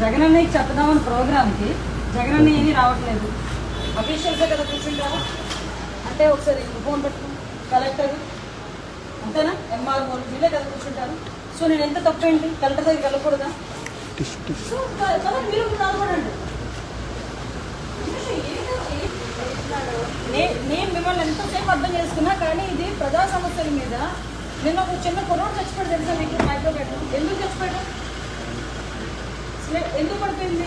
జగనన్నకి చెప్దామని ప్రోగ్రామ్కి జగనన్న ఏమీ రావట్లేదు. అఫీషియల్సే కదా కూర్చుంటారా అంటే ఒకసారి ఫోన్ పెట్టుకుని కలెక్టర్ అంతేనా ఎంఆర్ఓ వీళ్ళే కదా కూర్చుంటారు. సో నేను ఎంత తప్పేంటి కలెక్టర్ దగ్గరికి వెళ్ళకూడదా? సో మీరు నిలబడండి. నేను మిమ్మల్ని ఎంతసేపు అర్థం చేసుకున్నా కానీ ఇది ప్రజా సమస్యల మీద నిన్న ఒక చిన్న కుర్రోడు చచ్చిపోయాడు తెలుసా మీకు హైదరాబాద్. ఎందుకు చచ్చిపోయాడు? ఎందుకు పడిపోయింది?